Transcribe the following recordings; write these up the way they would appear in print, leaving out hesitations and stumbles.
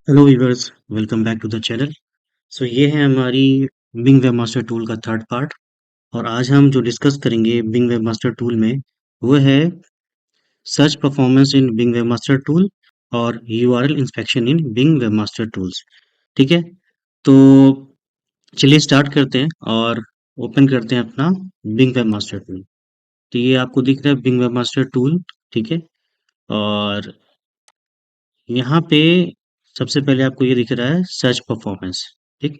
Hello viewers, welcome back to the channel. So ये है हमारी बिंग वेबमास्टर टूल का थर्ड पार्ट। और आज हम जो डिस्कस करेंगे बिंग वेबमास्टर टूल में वो है search performance in Bing webmaster tool और URL inspection in Bing webmaster tools. ठीक है, तो चलिए स्टार्ट करते हैं और ओपन करते हैं अपना बिंग वेबमास्टर टूल। तो ये आपको दिख रहा है बिंग वेबमास्टर टूल। ठीक है, और यहाँ पे सबसे पहले आपको ये दिख रहा है सर्च परफॉर्मेंस। ठीक,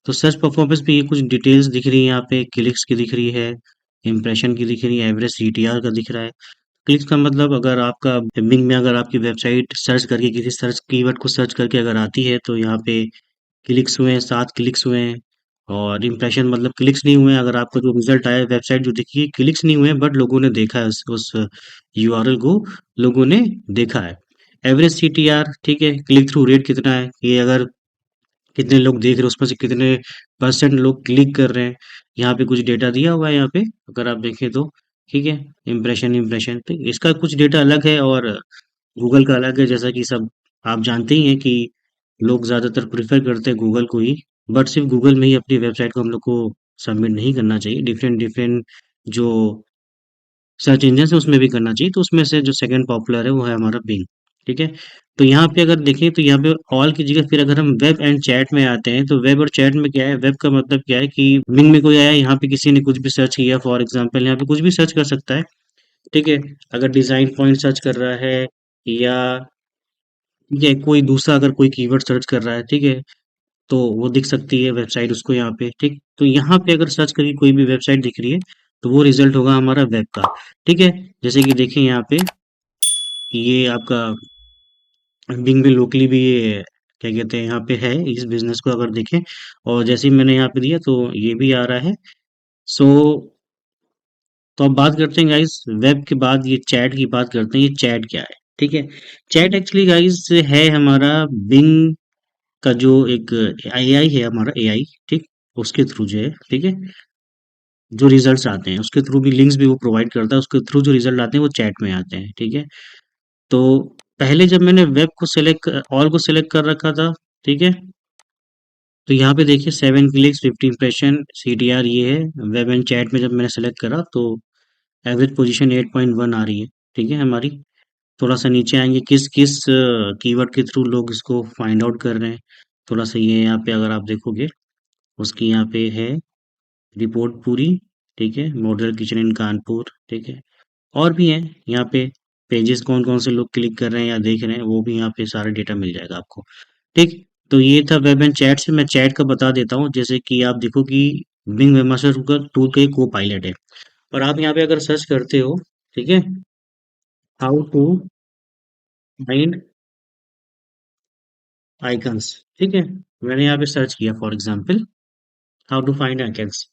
तो सर्च परफॉर्मेंस पे ये कुछ डिटेल्स दिख रही है, यहाँ पे क्लिक्स की दिख रही है, इम्प्रेशन की दिख रही है, एवरेज सीटीआर का दिख रहा है। क्लिक्स का मतलब अगर आपका बिंग में अगर आपकी वेबसाइट सर्च करके किसी सर्च कीवर्ड को सर्च करके अगर आती है तो यहाँ पे क्लिक्स हुए हैं, 7 क्लिक्स हुए हैं। और इम्प्रेशन मतलब क्लिक्स नहीं हुए हैं, अगर आपका जो रिजल्ट आया है वेबसाइट जो दिखी है क्लिक्स नहीं हुए हैं बट लोगों ने देखा है उस यूआरएल को, लोगों ने देखा है। एवरेज सीटीआर, ठीक है, क्लिक थ्रू रेट कितना है, ये अगर कितने लोग देख रहे हैं उसमें से कितने परसेंट लोग क्लिक कर रहे हैं, यहाँ पे कुछ डेटा दिया हुआ है यहाँ पे अगर आप देखें तो। ठीक है, इम्प्रेशन इम्प्रेशन तो इसका कुछ डेटा अलग है और गूगल का अलग है, जैसा कि सब आप जानते ही हैं कि लोग ज़्यादातर प्रेफर करते हैं गूगल को ही। बट सिर्फ गूगल में ही अपनी वेबसाइट को हम लोग को सबमिट नहीं करना चाहिए, डिफरेंट डिफरेंट जो सर्च इंजन है उसमें भी करना चाहिए। तो उसमें से जो सेकंड पॉपुलर है वो है हमारा बिंग। ठीक है, तो यहाँ पे अगर देखें तो यहाँ पे ऑल की जगह फिर अगर हम वेब एंड चैट में आते हैं तो वेब और चैट में क्या है, वेब का मतलब क्या है कि बिंग में कोई आया, यहाँ पे किसी ने कुछ भी सर्च किया, फॉर एग्जांपल यहाँ पे कुछ भी सर्च कर सकता है। ठीक है, अगर डिजाइन पॉइंट सर्च कर रहा है या कोई दूसरा अगर कोई कीवर्ड सर्च कर रहा है, ठीक है, तो वो दिख सकती है वेबसाइट उसको यहाँ पे। ठीक, तो यहाँ पे अगर सर्च करके कोई भी वेबसाइट दिख रही है तो वो रिजल्ट होगा हमारा वेब का। ठीक है, जैसे कि देखें यहाँ पे ये आपका बिंग में लोकली भी ये क्या कहते हैं यहाँ पे है, इस बिजनेस को अगर देखें और जैसे ही मैंने यहाँ पे दिया तो ये भी आ रहा है। सो तो अब बात करते हैं गाइस वेब के बाद ये चैट की बात करते हैं, ये चैट क्या है। ठीक है, चैट एक्चुअली गाइस है हमारा बिंग का जो एक एआई है, हमारा एआई। ठीक, उसके थ्रू जो है, ठीक है, जो रिजल्ट्स आते हैं उसके थ्रू भी लिंक्स भी वो प्रोवाइड करता है, उसके थ्रू जो रिजल्ट आते हैं वो चैट में आते हैं। ठीक है, तो पहले जब मैंने वेब को सिलेक्ट ऑल को सिलेक्ट कर रखा था, ठीक है, तो यहाँ पे देखिए 7 क्लिक्स 50 इंप्रेशन सीटीआर ये है। वेब एंड चैट में जब मैंने सेलेक्ट करा तो एवरेज पोजीशन 8.1 आ रही है। ठीक है हमारी, थोड़ा सा नीचे आएंगे किस किस कीवर्ड के थ्रू लोग इसको फाइंड आउट कर रहे हैं। थोड़ा सा ये यहाँ पे अगर आप देखोगे उसकी यहाँ पे है रिपोर्ट पूरी। ठीक है, मॉडल किचन इन कानपुर। ठीक है, और भी हैं यहाँ पे पेजेस, कौन कौन से लोग क्लिक कर रहे हैं या देख रहे हैं वो भी यहाँ पे सारा डेटा मिल जाएगा आपको। ठीक, तो ये था वेब एंड चैट से। मैं चैट का बता देता हूँ, जैसे कि आप देखो कि बिंग वेबमास्टर का टूल का एक को पायलट है और आप यहाँ पे अगर सर्च करते हो, ठीक है, हाउ टू फाइंड आइकन्स। ठीक है, मैंने यहाँ पे सर्च किया for example how to find icons,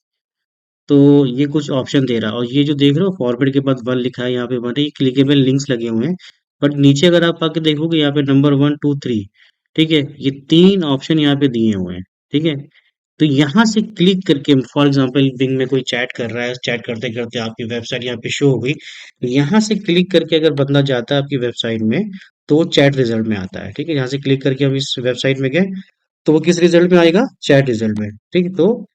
तो ये कुछ ऑप्शन दे रहा है और ये जो देख रहे हो फॉरवर्ड के बाद वन लिखा है यहाँ पे, वन क्लिकेबल लिंक्स लगे हुए हैं। बट नीचे अगर आप आके देखोगे यहाँ पे नंबर 1 2 3, ठीक है, ये 3 ऑप्शन यहाँ पे दिए हुए हैं। ठीक है, तो यहाँ से क्लिक करके फॉर एग्जांपल बिंग में कोई चैट कर रहा है, चैट करते करते आपकी वेबसाइट यहाँ पे शो हो गई, तो यहाँ से क्लिक करके अगर बंदा जाता है आपकी वेबसाइट में तो वो चैट रिजल्ट में आता है। ठीक है, यहाँ से क्लिक करके हम इस वेबसाइट में गए तो वो किस रिजल्ट में आएगा, चैट रिजल्ट में। ठीक है, तो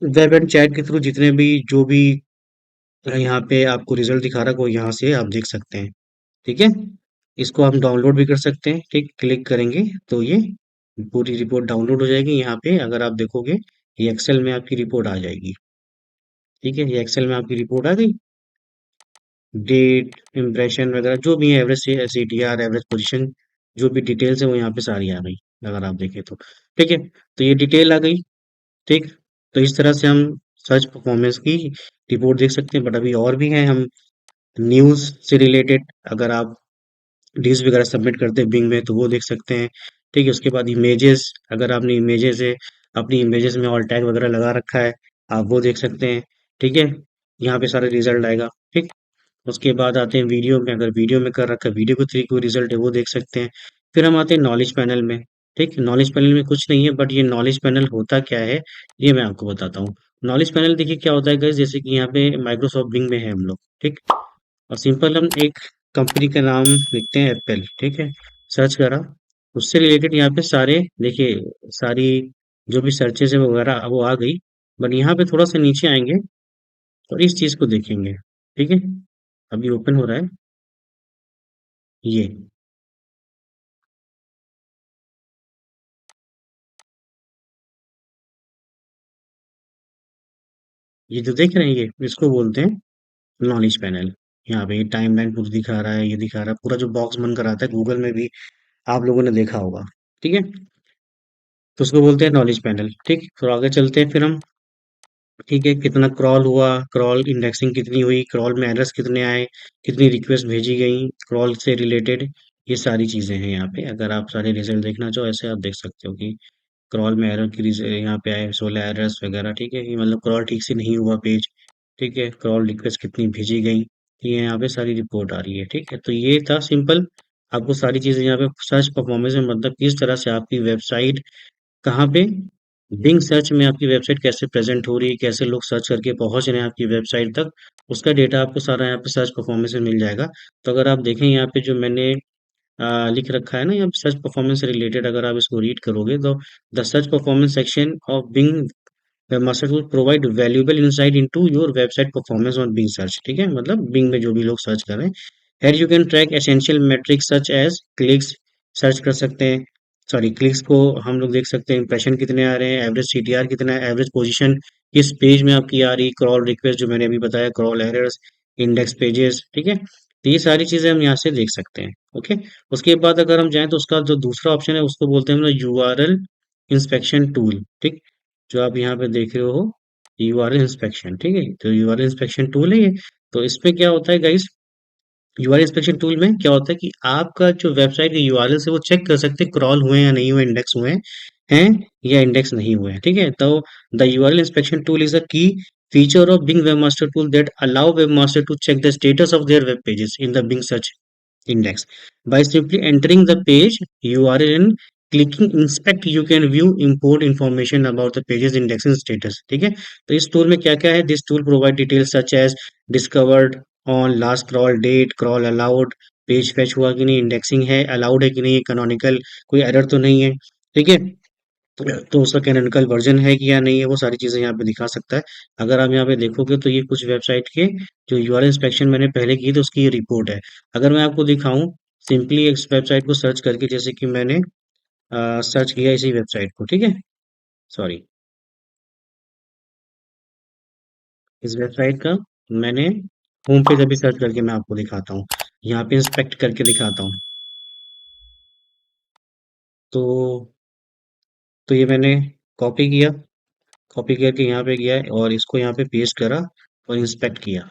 वेब एंड चैट के थ्रू जितने भी जो भी यहाँ पे आपको रिजल्ट दिखा रहा है वो यहाँ से आप देख सकते हैं। ठीक है, इसको हम डाउनलोड भी कर सकते हैं। ठीक, क्लिक करेंगे तो ये पूरी रिपोर्ट डाउनलोड हो जाएगी। यहाँ पे अगर आप देखोगे ये एक्सेल में आपकी रिपोर्ट आ जाएगी। ठीक है, ये एक्सेल में आपकी रिपोर्ट आ गई, डेट इम्प्रेशन वगैरह जो भी है, एवरेज सीटीआर एवरेज पोजीशन, जो भी डिटेल्स है वो यहाँ पे सारी आ गई अगर आप देखें तो। ठीक है, तो ये डिटेल आ गई। ठीक, तो इस तरह से हम सर्च परफॉर्मेंस की रिपोर्ट देख सकते हैं। बट अभी और भी हैं, हम न्यूज़ से रिलेटेड अगर आप न्यूज़ वगैरह सबमिट करते हैं बिंग में तो वो देख सकते हैं। ठीक है, उसके बाद इमेजेस, अगर आपने इमेजेस है अपनी इमेजेस में ऑल टैग वगैरह लगा रखा है आप वो देख सकते हैं। ठीक है, यहाँ पे सारा रिजल्ट आएगा। ठीक, उसके बाद आते हैं वीडियो में, अगर वीडियो में कर रखा है वीडियो के थ्रू कोई रिजल्ट है वो देख सकते हैं। फिर हम आते हैं नॉलेज पैनल में। ठीक, नॉलेज पैनल में कुछ नहीं है बट ये नॉलेज पैनल होता क्या है ये मैं आपको बताता हूँ। नॉलेज पैनल देखिए क्या होता है गाइस, जैसे कि यहाँ पे माइक्रोसॉफ्ट बिंग में है हम लोग। ठीक, और सिंपल हम एक कंपनी का नाम लिखते हैं एप्पल। ठीक है, सर्च करा उससे रिलेटेड यहाँ पे सारे देखिए, सारी जो भी सर्चेज है वगैरह वो आ गई। बट यहाँ पे थोड़ा सा नीचे आएंगे और इस चीज को देखेंगे। ठीक है, अभी ओपन हो रहा है ये। ये जो देख रहे हैं, ये इसको बोलते हैं नॉलेज पैनल। यहाँ पे टाइम लाइन पूरी दिखा रहा है, ये दिखा रहा है पूरा जो बॉक्स बनकर आता है, गूगल में भी आप लोगों ने देखा होगा। ठीक है, तो उसको बोलते हैं नॉलेज पैनल। ठीक, तो आगे चलते हैं फिर हम। ठीक है, कितना क्रॉल हुआ, क्रॉल इंडेक्सिंग कितनी हुई, क्रॉल में एरर्स कितने आए, कितनी रिक्वेस्ट भेजी गई क्रॉल से रिलेटेड, ये सारी चीजें हैं यहाँ पे। अगर आप सारे रिजल्ट देखना चाहो ऐसे आप देख सकते हो कि क्रॉल में एरर की यहाँ पे आए 16 एरर्स वगैरह। ठीक है, कि मतलब क्रॉल ठीक से नहीं हुआ पेज। ठीक है, क्रॉल रिक्वेस्ट कितनी भेजी गई, ये यहाँ पे सारी रिपोर्ट आ रही है। ठीक है, तो ये था सिंपल। आपको सारी चीजें यहाँ पे सर्च परफॉर्मेंस में, मतलब किस तरह से आपकी वेबसाइट कहाँ पे, बिंग सर्च में आपकी वेबसाइट कैसे प्रेजेंट हो रही है, कैसे लोग सर्च करके पहुंच रहे हैं आपकी वेबसाइट तक, उसका डेटा आपको सारा यहाँ पे सर्च परफॉर्मेंस में मिल जाएगा। तो अगर आप देखें यहाँ पे जो मैंने लिख रखा है ना, यहाँ सर्च परफॉर्मेंस से रिलेटेड, अगर आप इसको रीड करोगे तो the search performance section of Bing webmaster tool provide valuable insight into your website performance on Bing search. ठीक है, मतलब बिंग में जो भी लोग सर्च कर रहे हैं। Here you can track essential metrics such as clicks search कर सकते हैं। सॉरी, क्लिक्स को हम लोग देख सकते हैं, इंप्रेशन कितने आ रहे हैं, एवरेज सीटीआर कितना है, एवरेज पोजीशन किस पेज में आपकी आ रही, क्रॉल रिक्वेस्ट जो मैंने अभी बताया, क्रॉल एरर्स, इंडेक्स पेजेस। ठीक है, तो ये सारी चीजें हम यहाँ से देख सकते हैं। ओके, उसके बाद अगर हम जाएं तो उसका जो दूसरा ऑप्शन है उसको बोलते हैं यूआरएल इंस्पेक्शन टूल। ठीक, जो आप यहाँ पे देख रहे हो यूआरएल इंस्पेक्शन। ठीक है, तो यूआरएल इंस्पेक्शन टूल है ये। तो इसमें क्या होता है गाइस, यूआरएल इंस्पेक्शन टूल में क्या होता है कि आपका जो वेबसाइट के यूआरएल से वो चेक कर सकते हैं क्रॉल हुए या नहीं हुए, इंडेक्स हुए हैं या इंडेक्स नहीं हुए हैं। ठीक है, तो the URL inspection tool is a की feature of Bing Webmaster Tool that allow webmaster to check the status of their web pages in the Bing search index. By simply entering the page URL and clicking inspect, you can view import information about the page's indexing status. ठीक है, तो इस tool में क्या क्या है, this tool provide details such as discovered on last crawl date, crawl allowed, page fetch हुआ कि नहीं, इंडेक्सिंग है, अलाउड है कि नहीं, कैनोनिकल कोई एरर तो नहीं है। ठीक है, तो उसका कैनोनिकल वर्जन है कि या नहीं है, वो सारी चीजें यहाँ पे दिखा सकता है। अगर आप यहाँ पे देखोगे तो ये कुछ वेबसाइट के जो यूआरएल इंस्पेक्शन मैंने पहले की थी उसकी ये रिपोर्ट है। अगर मैं आपको दिखाऊं सिंपली इस वेबसाइट को सर्च करके, जैसे कि मैंने सर्च किया इसी वेबसाइट को। ठीक है, सॉरी, इस वेबसाइट का मैंने होम पेज अभी सर्च करके मैं आपको दिखाता हूँ, यहाँ पे इंस्पेक्ट करके दिखाता हूँ। तो ये मैंने कॉपी किया, कॉपी करके यहाँ पे गया और इसको यहाँ पे पेस्ट करा और इंस्पेक्ट किया।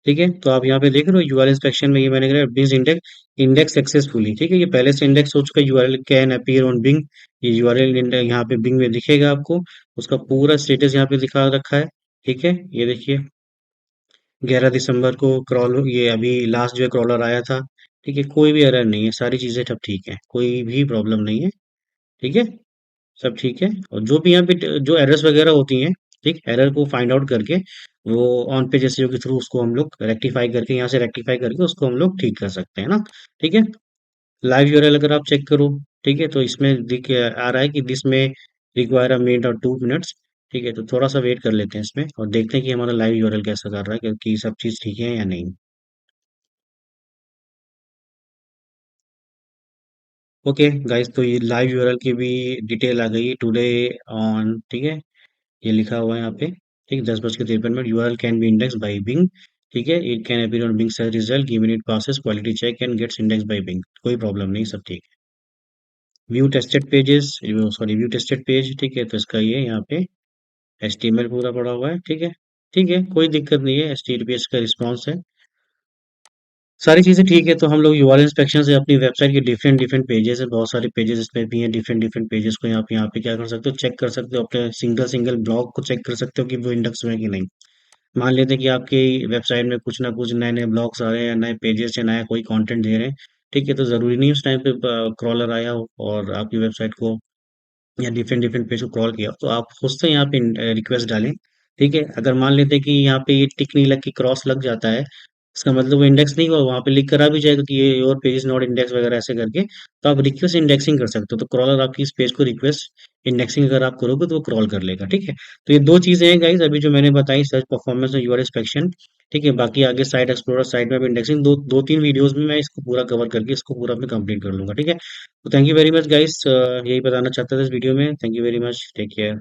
ठीक है, तो आप यहाँ पे देख रहे हो यूआरएल इंस्पेक्शन में ये मैंने करा बिंग इंडेक्स, इंडेक्स सक्सेसफुली। ठीक है, ये पहले से इंडेक्स हो चुका URL can appear on Bing. ये यूआरएल यहाँ पे बिंग में दिखेगा आपको, उसका पूरा स्टेटस यहाँ पे दिखा रखा है। ठीक है, ये देखिए 11 दिसंबर को क्रॉल, ये अभी लास्ट जो है क्रॉलर आया था। ठीक है, कोई भी एरर नहीं है, सारी चीजें सब ठीक है, कोई भी प्रॉब्लम नहीं है। ठीक है, सब ठीक है। और जो भी यहाँ पे जो एरर्स वगैरह होती हैं, ठीक, एरर को फाइंड आउट करके वो ऑन पेज एसईओ के थ्रू उसको हम लोग रेक्टिफाई करके, यहाँ से रेक्टिफाई करके उसको हम लोग ठीक कर सकते हैं ना। ठीक है, लाइव यूआरएल अगर आप चेक करो, ठीक है, तो इसमें दिख आ रहा है कि दिस में रिक्वायर अ मिनट और 2 मिनट्स। ठीक है, तो थोड़ा सा वेट कर लेते हैं इसमें और देखते हैं कि हमारा लाइव यूआरएल कैसा कर रहा है, क्योंकि सब चीज़ ठीक है या नहीं। ओके गाइस, तो ये लाइव यूआरएल की भी डिटेल आ गई टुडे ऑन। ठीक है, ये लिखा हुआ है यहाँ पे। ठीक, 10:53 URL can be index by Bing. ठीक है, it can appear on Bing search result given it passes quality check and gets index by Bing. कोई प्रॉब्लम नहीं, सब ठीक है। View tested pages, sorry view tested page. ठीक है, तो इसका ये यहाँ पे एचटीएमएल पूरा पड़ा हुआ है। ठीक है, ठीक है, कोई दिक्कत नहीं है, एचटीटीपीएस का रिस्पॉन्स है, सारी चीजें ठीक है। तो हम लोग यूआरएल इंस्पेक्शन से अपनी वेबसाइट के डिफरेंट डिफरेंट पेजेस है, बहुत सारे पेजेस इसमें भी हैं, डिफरेंट डिफरेंट पेजेस को यहाँ पे क्या कर सकते हो, चेक कर सकते हो, अपने सिंगल सिंगल ब्लॉग को चेक कर सकते हो कि वो इंडेक्स हुए कि नहीं। मान लेते हैं कि आपकी वेबसाइट में कुछ ना कुछ नए नए ब्लॉग्स आ रहे हैं या नए पेजेस या नया कोई कंटेंट दे रहे हैं। ठीक है, तो जरूरी नहीं उस टाइम पे क्रॉलर आया हो और आपकी वेबसाइट को या डिफरेंट डिफरेंट पेज को क्रॉल किया हो, तो आप खुद से यहाँ पे रिक्वेस्ट डालें। ठीक है, अगर मान लेते हैं कि यहाँ पे ये टिक नहीं लग के क्रॉस लग जाता है, इसका मतलब वो इंडेक्स नहीं हुआ, वहाँ पे लिख कर आ भी जाएगा कि ये your page is not index वगैरह ऐसे करके। तो आप रिक्वेस्ट इंडेक्सिंग कर सकते हो, तो क्रॉलर आपकी इस पेज को रिक्वेस्ट इंडेक्सिंग अगर आप करोगे तो वो क्रॉल कर लेगा, ठीक है। तो ये दो चीजें हैं गाइस अभी जो मैंने बताई, सर्च परफॉर्मेंस और यूआरएल इंस्पेक्शन। ठीक है, बाकी आगे site explorer, site map indexing, दो दो तीन वीडियोस में मैं इसको पूरा कवर करके इसको पूरा मैं कंप्लीट कर लूंगा, ठीक है। तो thank you very much guys, यही बताना चाहता था इस वीडियो में। Thank you very much, take care.